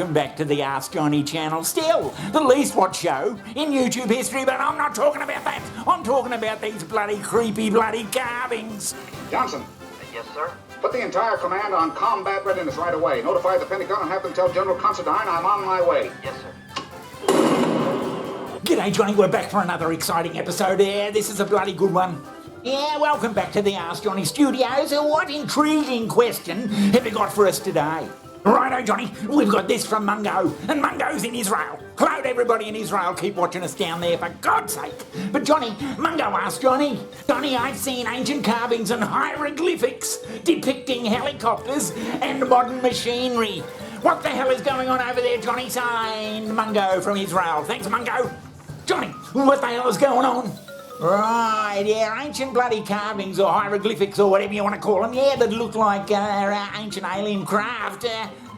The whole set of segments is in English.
welcome back to the Ask Johnny channel. Still, the least watched show in YouTube history, but I'm not talking about that. I'm talking about these bloody creepy bloody carvings. Johnson. Yes, sir? Put the entire command on combat readiness right away. Notify the Pentagon and have them tell General Considine I'm on my way. Yes, sir. G'day, Johnny. We're back for another exciting episode. Yeah, this is a bloody good one. Yeah, welcome back to the Ask Johnny Studios. What intriguing question have you got for us today? Righto, Johnny, we've got this from Mungo, and Mungo's in Israel. Hello to everybody in Israel, keep watching us down there, for God's sake. But Johnny, Mungo asked Johnny, I've seen ancient carvings and hieroglyphics depicting helicopters and modern machinery. What the hell is going on over there, Johnny? Signed, Mungo from Israel. Thanks, Mungo. Johnny, what the hell is going on? Right, yeah, ancient bloody carvings or hieroglyphics or whatever you want to call them, yeah, that look like ancient alien craft.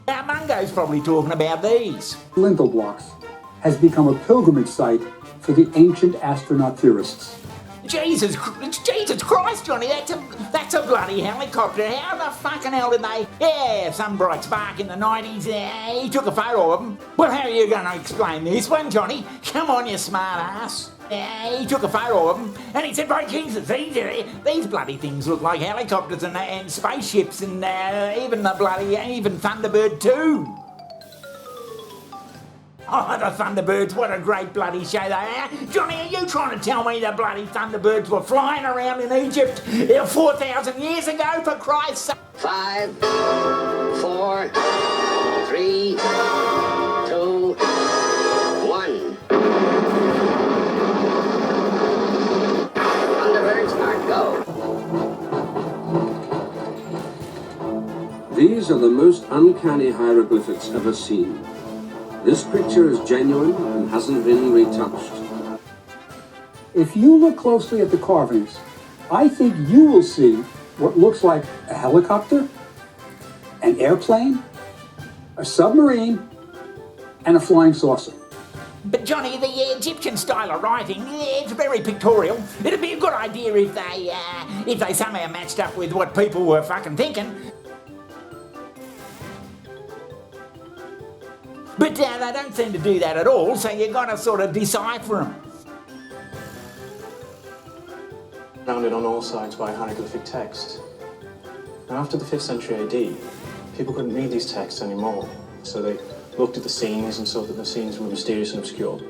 Mungo's probably talking about these. Lintel blocks has become a pilgrimage site for the ancient astronaut theorists. Jesus Christ, Johnny, that's a bloody helicopter. How the fucking hell did they... Yeah, some bright spark in the 90s. He took a photo of them. Well, how are you going to explain this one, Johnny? Come on, you smart ass. He took a photo of them and he said, by Jesus, these bloody things look like helicopters and spaceships and even Thunderbird 2. Oh, the Thunderbirds, what a great bloody show they are. Johnny, are you trying to tell me the bloody Thunderbirds were flying around in Egypt 4,000 years ago, for Christ's sake? 5, 4, 3, 2, 1. Thunderbirds are go. These are the most uncanny hieroglyphics ever seen. This picture is genuine and hasn't been retouched. If you look closely at the carvings, I think you will see what looks like a helicopter, an airplane, a submarine, and a flying saucer. But Johnny, the Egyptian style of writing, it's very pictorial. It'd be a good idea if they somehow matched up with what people were fucking thinking. But they don't seem to do that at all, so you got to sort of decipher them. Surrounded on all sides by hieroglyphic text. Now, after the 5th century AD, people couldn't read these texts anymore, so they looked at the scenes and saw that the scenes were mysterious and obscure,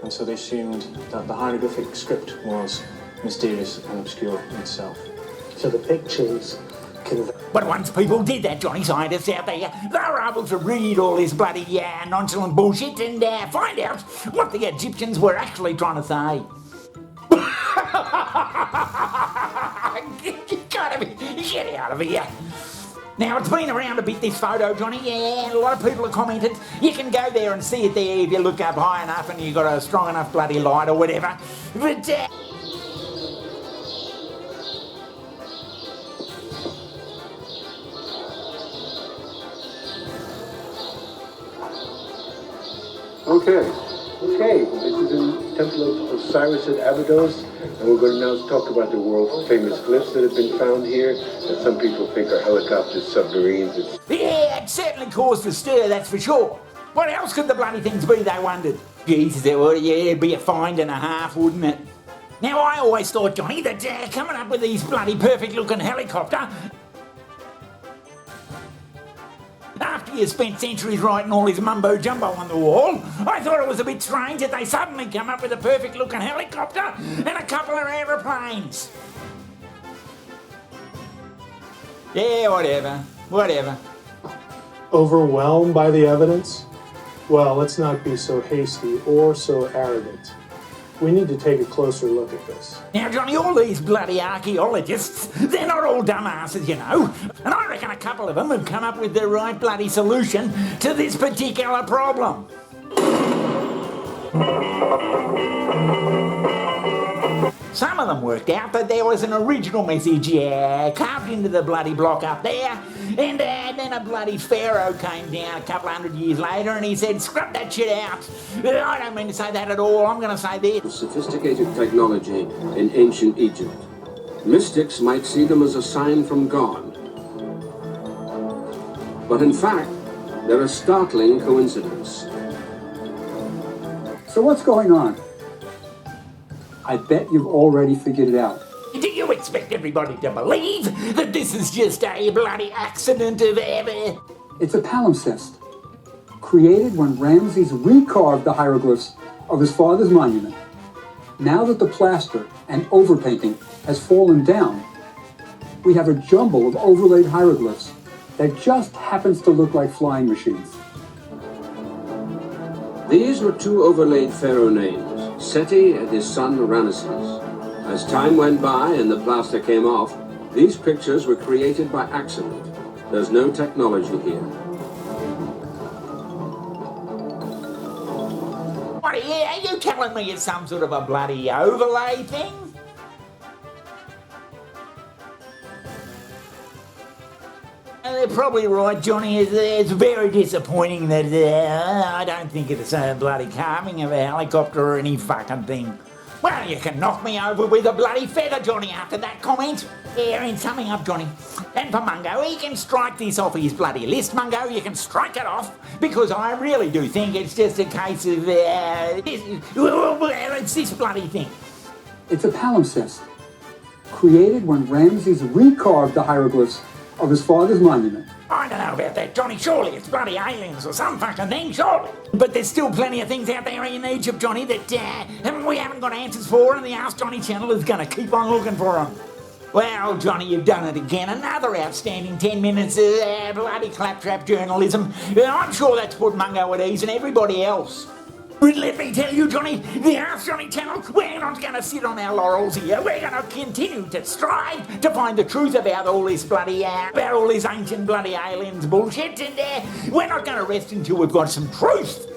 and so they assumed that the hieroglyphic script was mysterious and obscure in itself. So the pictures can... But once people did that, Johnny, scientists out there, they were able to read all this bloody nonchalant bullshit and find out what the Egyptians were actually trying to say. You gotta be... Get out of here. Now, it's been around a bit, this photo, Johnny. Yeah, a lot of people have commented. You can go there and see it there if you look up high enough and you've got a strong enough bloody light or whatever. But... Okay, this is the Temple of Osiris at Abydos, and we're going to now talk about the world famous glyphs that have been found here, that some people think are helicopters, submarines. Yeah, it certainly caused a stir, that's for sure. What else could the bloody things be, they wondered? Jesus, it'd be a find and a half, wouldn't it? Now, I always thought, Johnny, that coming up with these bloody perfect-looking helicopter... After you spent centuries writing all this mumbo-jumbo on the wall, I thought it was a bit strange that they suddenly come up with a perfect-looking helicopter and a couple of aeroplanes. Yeah, whatever. Overwhelmed by the evidence? Well, let's not be so hasty or so arrogant. We need to take a closer look at this. Now, Johnny, all these bloody archaeologists, they're not all dumbasses, you know. And I reckon a couple of them have come up with the right bloody solution to this particular problem. Some of them worked out that there was an original message, carved into the bloody block up there, and then a bloody pharaoh came down a couple 100 years later and he said, scrub that shit out. I don't mean to say that at all, I'm going to say this. Sophisticated technology in ancient Egypt. Mystics might see them as a sign from God. But in fact, they're a startling coincidence. So what's going on? I bet you've already figured it out. Do you expect everybody to believe that this is just a bloody accident of ever? It's a palimpsest, created when Ramses recarved the hieroglyphs of his father's monument. Now that the plaster and overpainting has fallen down, we have a jumble of overlaid hieroglyphs that just happens to look like flying machines. These were two overlaid pharaoh names, Seti and his son Ramesses. As time went by and the plaster came off, these pictures were created by accident. There's no technology here. What are you telling me it's some sort of a bloody overlay thing? They're probably right, Johnny. It's very disappointing that I don't think it's a bloody carving of a helicopter or any fucking thing. Well, you can knock me over with a bloody feather, Johnny, after that comment. Yeah, in summing up, Johnny, and for Mungo, he can strike this off his bloody list, Mungo. You can strike it off, because I really do think it's just a case of, it's this bloody thing. It's a palimpsest, created when Ramses recarved the hieroglyphs of his father's monument. I don't know about that, Johnny. Surely it's bloody aliens or some fucking thing, surely. But there's still plenty of things out there in Egypt, Johnny, that we haven't got answers for, and the Ask Johnny channel is going to keep on looking for them. Well, Johnny, you've done it again. Another outstanding 10 minutes of bloody claptrap journalism. I'm sure that's put Mungo at ease and everybody else. But let me tell you, Johnny, the Ask Johnny channel, we're not going to sit on our laurels here. We're going to continue to strive to find the truth about all this bloody, about all this ancient bloody aliens bullshit, and we're not going to rest until we've got some truth.